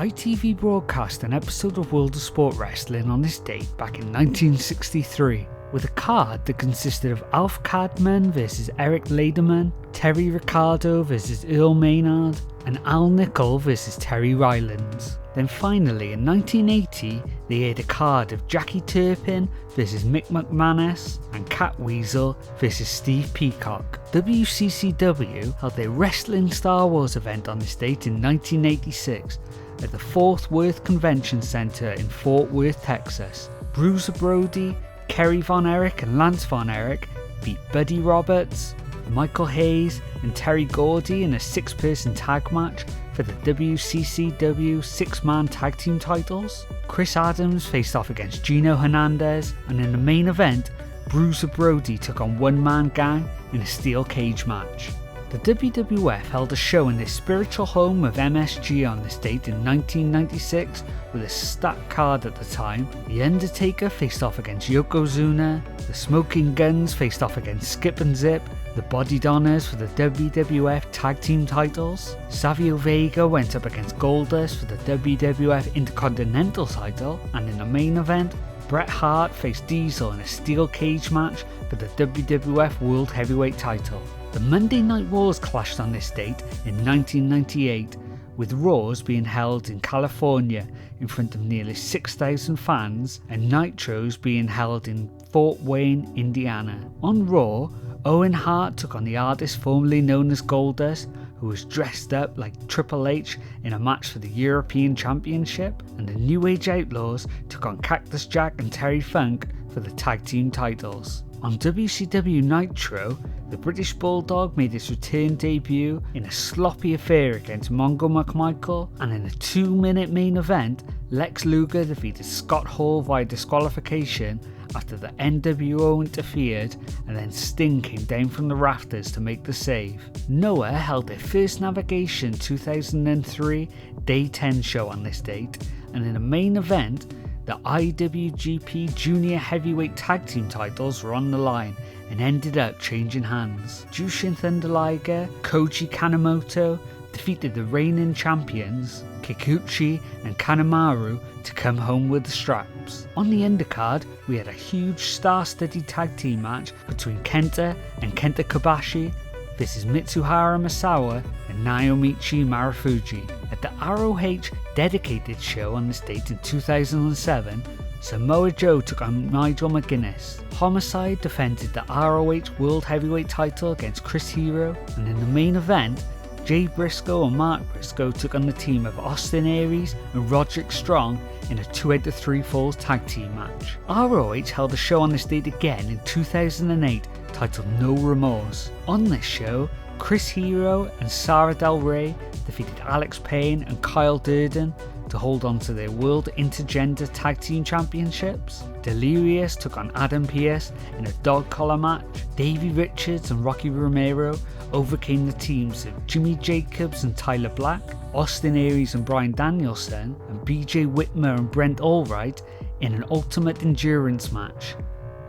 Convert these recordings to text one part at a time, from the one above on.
ITV broadcast an episode of World of Sport Wrestling on this date back in 1963, with a card that consisted of Alf Cadman vs Eric Lederman, Terry Ricardo vs Earl Maynard, and Al Nickel vs Terry Rylands. Then finally in 1980 they aired a card of Jackie Turpin vs Mick McManus and Cat Weasel vs Steve Peacock. WCCW held their Wrestling Star Wars event on this date in 1986 at the Fort Worth Convention Center in Fort Worth, Texas. Bruiser Brody, Kerry Von Erich and Lance Von Erich beat Buddy Roberts, Michael Hayes and Terry Gordy in a 6-person tag match for the WCCW 6-man tag team titles. Chris Adams faced off against Gino Hernandez, and in the main event, Bruiser Brody took on One Man Gang in a steel cage match. The WWF held a show in their spiritual home of MSG on this date in 1996 with a stacked card at the time. The Undertaker faced off against Yokozuna, the Smoking Guns faced off against Skip and Zip, the Body Donners for the WWF Tag Team titles, Savio Vega went up against Goldust for the WWF Intercontinental title, and in the main event, Bret Hart faced Diesel in a steel cage match for the WWF World Heavyweight title. The Monday Night Wars clashed on this date in 1998, with Raws being held in California in front of nearly 6,000 fans and Nitros being held in Fort Wayne, Indiana. On Raw, Owen Hart took on the artist formerly known as Goldust, who was dressed up like Triple H in a match for the European Championship, and the New Age Outlaws took on Cactus Jack and Terry Funk for the tag team titles. On WCW Nitro, the British Bulldog made his return debut in a sloppy affair against Mongo McMichael, and in a 2-minute main event, Lex Luger defeated Scott Hall via disqualification after the NWO interfered, and then Sting came down from the rafters to make the save. Noah held their first Navigation 2003 Day 10 show on this date, and in a main event, the IWGP Junior Heavyweight Tag Team titles were on the line and ended up changing hands. Jushin Thunder Liger, Koji Kanemoto defeated the reigning champions Kikuchi and Kanemaru to come home with the straps. On the undercard, we had a huge star-studded tag team match between Kenta and Kenta Kobashi versus Mitsuhara Misawa and Naomichi Marufuji. At the ROH dedicated show on this date in 2007, Samoa Joe took on Nigel McGuinness. Homicide defended the ROH World Heavyweight title against Chris Hero, and in the main event, Jay Briscoe and Mark Briscoe took on the team of Austin Aries and Roderick Strong in a 2 out of 3 falls tag team match. ROH held a show on this date again in 2008 titled No Remorse. On this show, Chris Hero and Sara Del Rey defeated Alex Payne and Kyle Durden to hold on to their World Intergender Tag Team Championships. Delirious took on Adam Pearce in a dog collar match. Davey Richards and Rocky Romero overcame the teams of Jimmy Jacobs and Tyler Black, Austin Aries and Bryan Danielson, and BJ Whitmer and Brent Allright in an Ultimate Endurance match.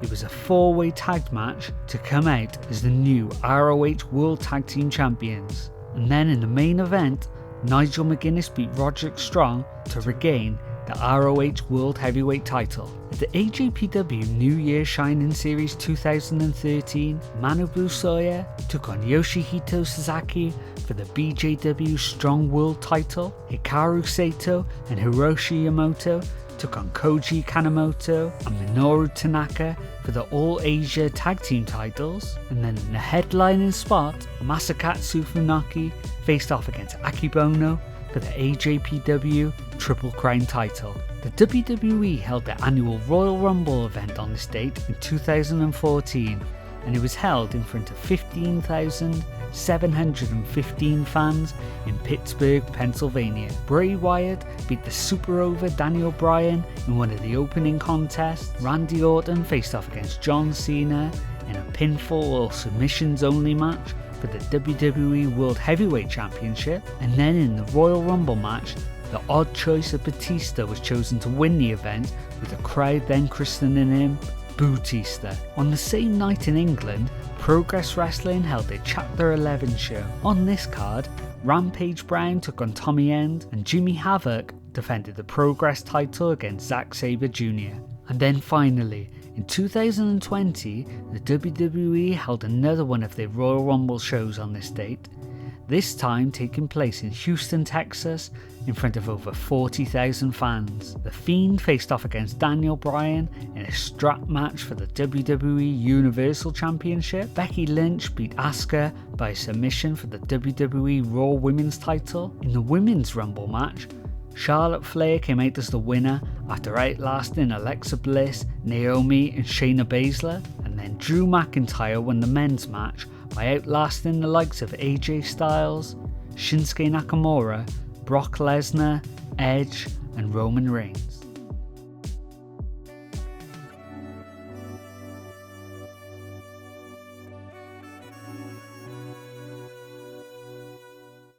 It was a 4-way tag match to come out as the new ROH World Tag Team Champions. And then in the main event, Nigel McGuinness beat Roderick Strong to regain the ROH World Heavyweight title. At the AJPW New Year Shining Series 2013, Manabu Soya took on Yoshihito Sasaki for the BJW Strong World title. Hikaru Sato and Hiroshi Yamamoto took on Koji Kanemoto and Minoru Tanaka for the All Asia Tag Team titles, and then in the headlining spot, Masakatsu Funaki faced off against Akebono for the AJPW Triple Crown title. The WWE held their annual Royal Rumble event on this date in 2014, and it was held in front of 15,715 fans in Pittsburgh, Pennsylvania. Bray Wyatt beat the Super Over Daniel Bryan in one of the opening contests. Randy Orton faced off against John Cena in a pinfall or submissions only match for the WWE World Heavyweight Championship, and then in the Royal Rumble match, the odd choice of Batista was chosen to win the event, with the crowd then christening him Bootista. On the same night in England, Progress Wrestling held their Chapter 11 show. On this card, Rampage Brown took on Tommy End, and Jimmy Havoc defended the Progress title against Zack Sabre Jr. And then finally, in 2020, the WWE held another one of their Royal Rumble shows on this date, this time taking place in Houston, Texas, in front of over 40,000 fans. The Fiend faced off against Daniel Bryan in a strap match for the WWE Universal Championship. Becky Lynch beat Asuka by submission for the WWE Raw Women's title. In the Women's Rumble match, Charlotte Flair came out as the winner after outlasting Alexa Bliss, Naomi and Shayna Baszler, and then Drew McIntyre won the men's match by outlasting the likes of AJ Styles, Shinsuke Nakamura, Brock Lesnar, Edge and Roman Reigns.